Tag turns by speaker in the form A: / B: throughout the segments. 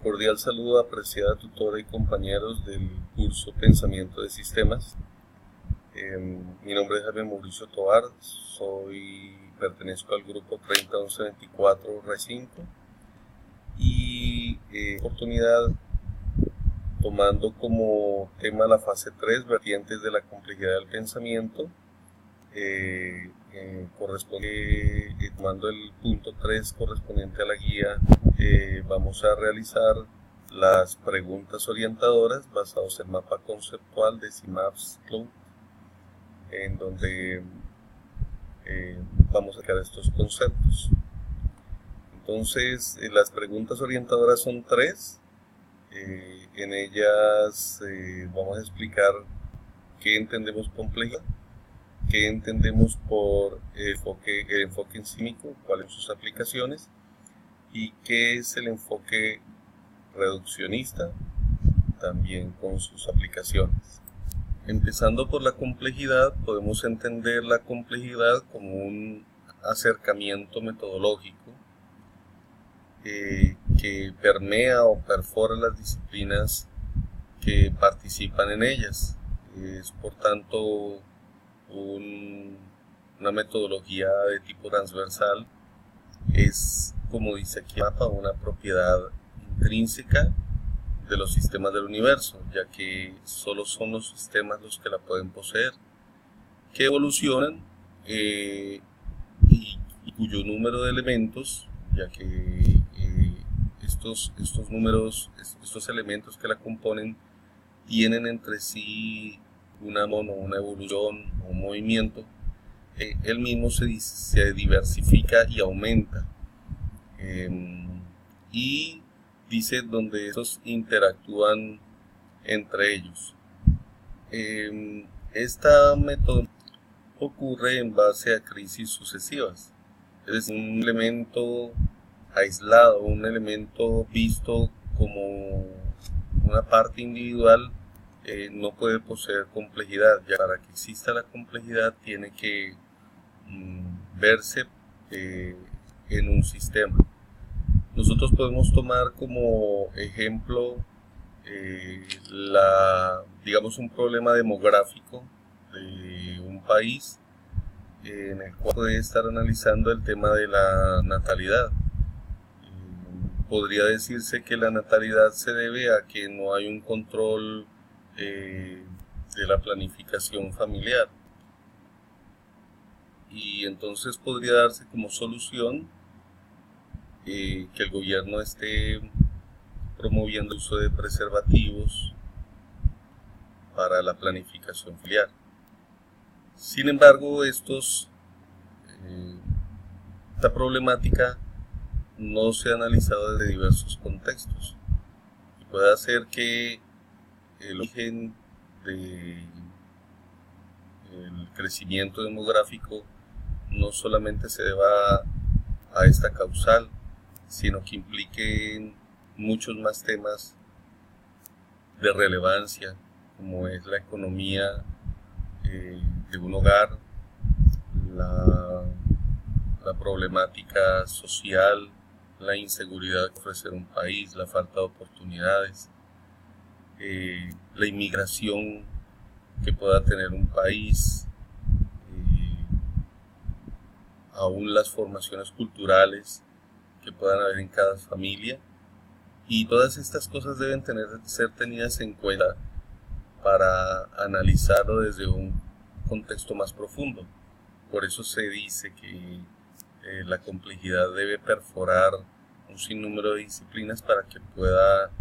A: Cordial saludo, apreciada tutora y compañeros del curso Pensamiento de Sistemas. Mi nombre es Javier Mauricio Tovar, pertenezco al grupo 301124 R5 y oportunidad tomando como tema la fase 3, vertientes de la complejidad del pensamiento. Tomando el punto 3 correspondiente a la guía, vamos a realizar las preguntas orientadoras basadas en el mapa conceptual de Synapse Cloud, en donde vamos a sacar estos conceptos. Entonces, las preguntas orientadoras son 3. En ellas vamos a explicar qué entendemos por complejidad, qué entendemos por el enfoque enzímico, cuáles son sus aplicaciones, y qué es el enfoque reduccionista, también con sus aplicaciones. Empezando por la complejidad, podemos entender la complejidad como un acercamiento metodológico que permea o perfora las disciplinas que participan en ellas. Es por tanto una metodología de tipo transversal. Es, como dice aquí el mapa, una propiedad intrínseca de los sistemas del universo, ya que solo son los sistemas los que la pueden poseer, que evolucionan y cuyo número de elementos, ya que estos elementos que la componen tienen entre sí una evolución o un movimiento, el mismo se diversifica y aumenta. Y dice donde estos interactúan entre ellos. Esta metodología ocurre en base a crisis sucesivas. Es decir, un elemento aislado, un elemento visto como una parte individual, no puede poseer complejidad. Ya para que exista la complejidad tiene que verse en un sistema. Nosotros podemos tomar como ejemplo un problema demográfico de un país, en el cual puede estar analizando el tema de la natalidad. Podría decirse que la natalidad se debe a que no hay un control de la planificación familiar, y entonces podría darse como solución que el gobierno esté promoviendo el uso de preservativos para la planificación familiar. Sin embargo, esta problemática no se ha analizado desde diversos contextos y puede hacer que el origen del crecimiento demográfico no solamente se deba a esta causal, sino que implique muchos más temas de relevancia, como es la economía de un hogar, la problemática social, la inseguridad que ofrece un país, la falta de oportunidades, la inmigración que pueda tener un país, aún las formaciones culturales que puedan haber en cada familia, y todas estas cosas deben ser tenidas en cuenta para analizarlo desde un contexto más profundo. Por eso se dice que la complejidad debe perforar un sinnúmero de disciplinas para que pueda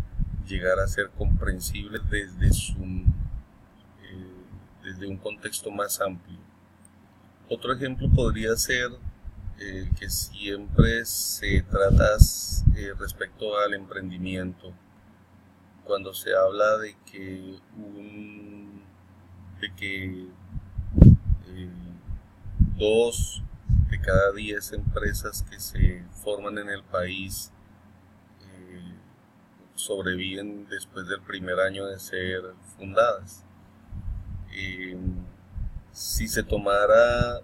A: llegar a ser comprensible desde un contexto más amplio. Otro ejemplo podría ser que siempre se trata respecto al emprendimiento, cuando se habla de que 2 de cada 10 empresas que se forman en el país sobreviven después del primer año de ser fundadas. Si se tomara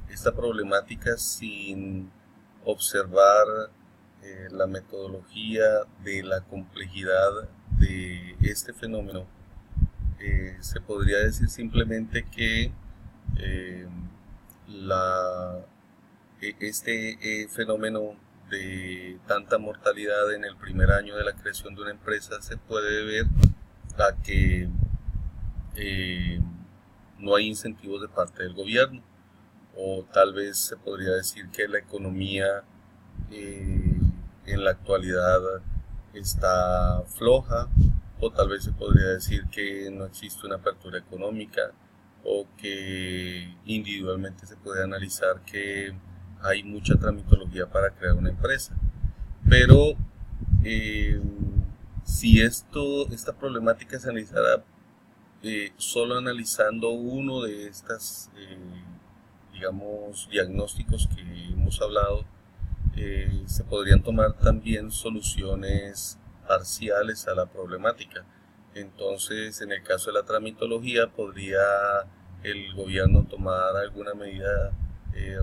A: esta problemática sin observar la metodología de la complejidad de este fenómeno, se podría decir simplemente que este fenómeno de tanta mortalidad en el primer año de la creación de una empresa se puede deber a que no hay incentivos de parte del gobierno, o tal vez se podría decir que la economía en la actualidad está floja, o tal vez se podría decir que no existe una apertura económica, o que individualmente se puede analizar que hay mucha tramitología para crear una empresa. Pero si esta problemática se analizara solo analizando uno de estas, digamos, diagnósticos que hemos hablado, se podrían tomar también soluciones parciales a la problemática. Entonces, en el caso de la tramitología, podría el gobierno tomar alguna medida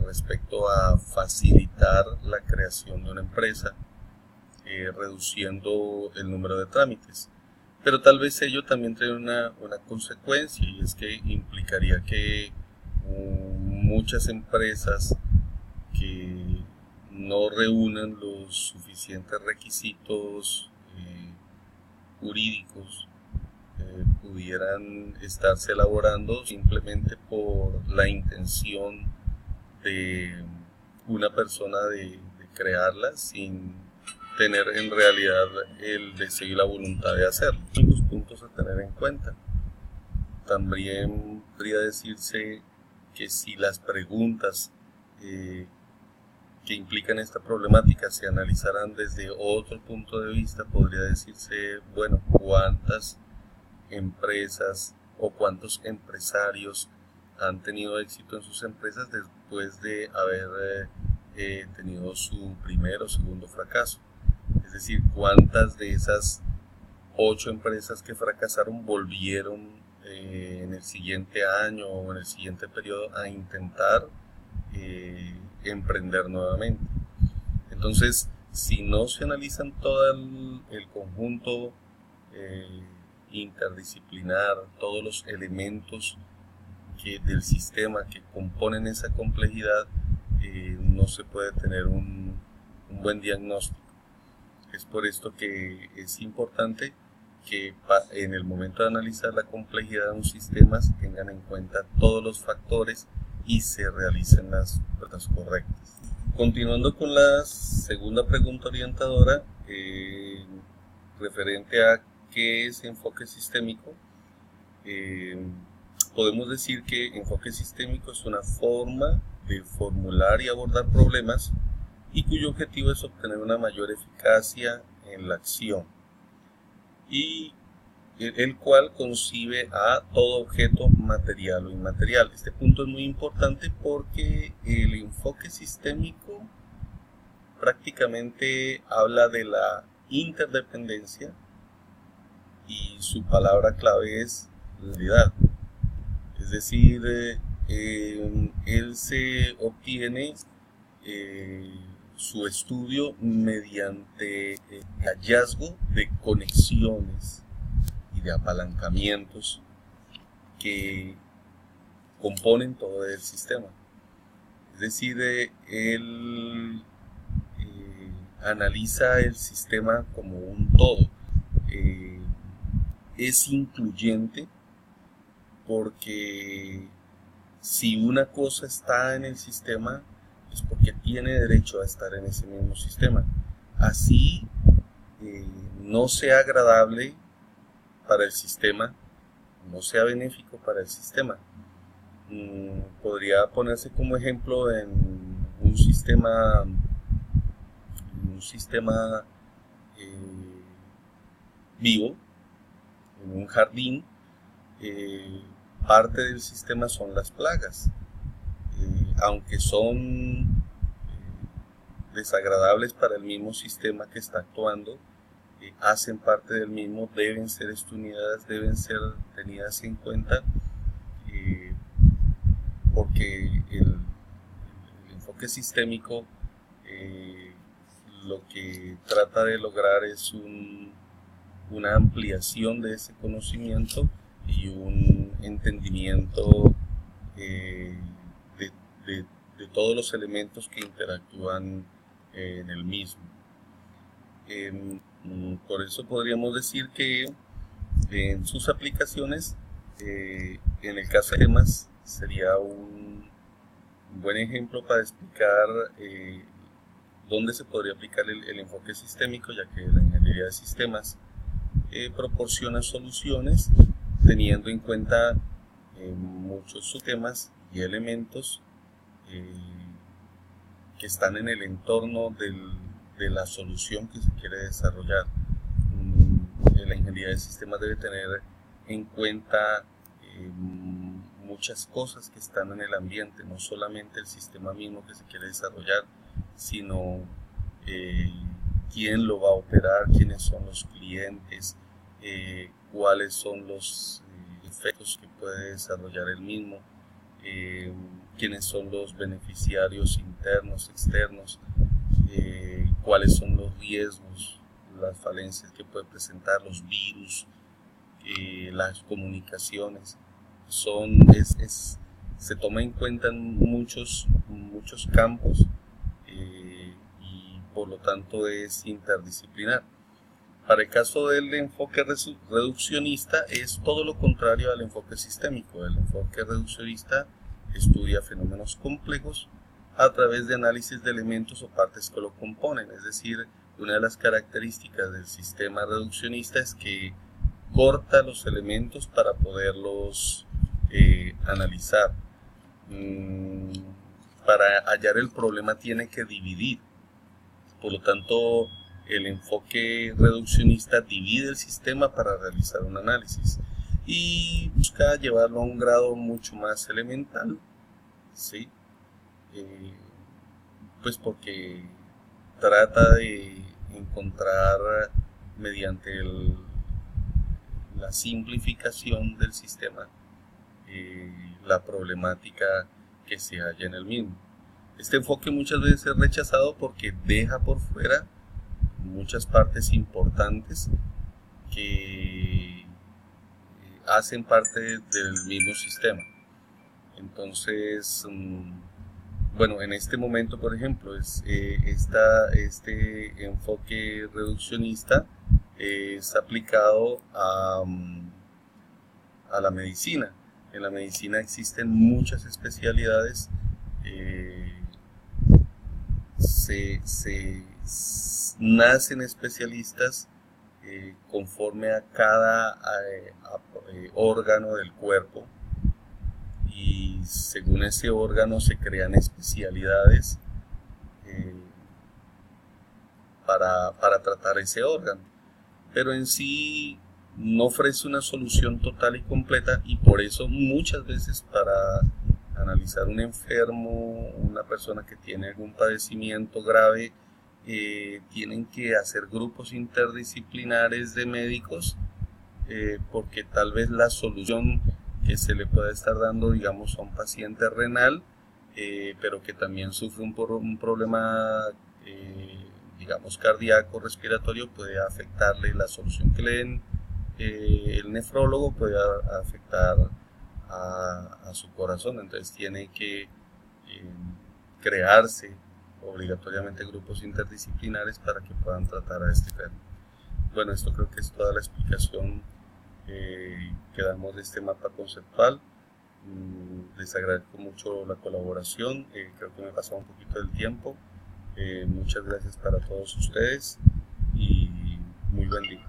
A: respecto a facilitar la creación de una empresa, reduciendo el número de trámites. Pero tal vez ello también trae una consecuencia, y es que implicaría que muchas empresas que no reúnan los suficientes requisitos jurídicos pudieran estarse elaborando simplemente por la intención de una persona de crearla, sin tener en realidad el deseo y la voluntad de hacerlo. Los puntos a tener en cuenta. También podría decirse que si las preguntas que implican esta problemática se analizaran desde otro punto de vista, podría decirse, bueno, cuántas empresas o cuántos empresarios han tenido éxito en sus empresas después de haber tenido su primer o segundo fracaso. Es decir, cuántas de esas 8 empresas que fracasaron volvieron en el siguiente año o en el siguiente periodo a intentar emprender nuevamente. Entonces, si no se analizan todo el conjunto interdisciplinar, todos los elementos del sistema que componen esa complejidad, no se puede tener un buen diagnóstico. Es por esto que es importante que en el momento de analizar la complejidad de un sistema se tengan en cuenta todos los factores y se realicen las pruebas correctas. Continuando con la segunda pregunta orientadora, referente a qué es enfoque sistémico, podemos decir que enfoque sistémico es una forma de formular y abordar problemas y cuyo objetivo es obtener una mayor eficacia en la acción, y el cual concibe a todo objeto material o inmaterial. Este punto es muy importante porque el enfoque sistémico prácticamente habla de la interdependencia y su palabra clave es realidad. Es decir, él se obtiene su estudio mediante el hallazgo de conexiones y de apalancamientos que componen todo el sistema. Es decir, él analiza el sistema como un todo. Es incluyente porque si una cosa está en el sistema es porque tiene derecho a estar en ese mismo sistema. Así no sea agradable para el sistema, no sea benéfico para el sistema. Podría ponerse como ejemplo en un sistema vivo, en un jardín. Parte del sistema son las plagas, aunque son desagradables para el mismo sistema que está actuando, hacen parte del mismo, deben ser estudiadas, deben ser tenidas en cuenta, porque el enfoque sistémico lo que trata de lograr es una ampliación de ese conocimiento y un entendimiento de todos los elementos que interactúan en el mismo. Por eso podríamos decir que en sus aplicaciones, en el caso de temas, sería un buen ejemplo para explicar dónde se podría aplicar el enfoque sistémico, ya que la ingeniería de sistemas proporciona soluciones teniendo en cuenta muchos subtemas y elementos que están en el entorno de la solución que se quiere desarrollar. La ingeniería de sistemas debe tener en cuenta muchas cosas que están en el ambiente, no solamente el sistema mismo que se quiere desarrollar, sino quién lo va a operar, quiénes son los clientes, cuáles son los efectos que puede desarrollar el mismo, quiénes son los beneficiarios internos, externos, cuáles son los riesgos, las falencias que puede presentar, los virus, las comunicaciones. Se toma en cuenta en muchos campos y por lo tanto es interdisciplinar. Para el caso del enfoque reduccionista es todo lo contrario al enfoque sistémico. El enfoque reduccionista estudia fenómenos complejos a través de análisis de elementos o partes que lo componen. Es decir, una de las características del sistema reduccionista es que corta los elementos para poderlos analizar. Para hallar el problema tiene que dividir. Por lo tanto, el enfoque reduccionista divide el sistema para realizar un análisis y busca llevarlo a un grado mucho más elemental, ¿sí? Pues porque trata de encontrar mediante la simplificación del sistema la problemática que se halla en el mismo. Este enfoque muchas veces es rechazado porque deja por fuera muchas partes importantes que hacen parte del mismo sistema. Entonces, bueno, en este momento, por ejemplo, este enfoque reduccionista es aplicado a la medicina. En la medicina existen muchas especialidades. Nacen especialistas conforme a cada órgano del cuerpo, y según ese órgano se crean especialidades para tratar ese órgano, pero en sí no ofrece una solución total y completa, y por eso muchas veces para analizar un enfermo, una persona que tiene algún padecimiento grave, tienen que hacer grupos interdisciplinares de médicos, porque tal vez la solución que se le pueda estar dando, digamos, a un paciente renal, pero que también sufre un problema, digamos, cardíaco, respiratorio, puede afectarle. La solución que le den el nefrólogo puede afectar a su corazón. Entonces tiene que crearse obligatoriamente grupos interdisciplinares para que puedan tratar a este enfermo. Bueno, esto creo que es toda la explicación que damos de este mapa conceptual. Les agradezco mucho la colaboración. Creo que me he pasado un poquito del tiempo. Muchas gracias para todos ustedes y muy buen día.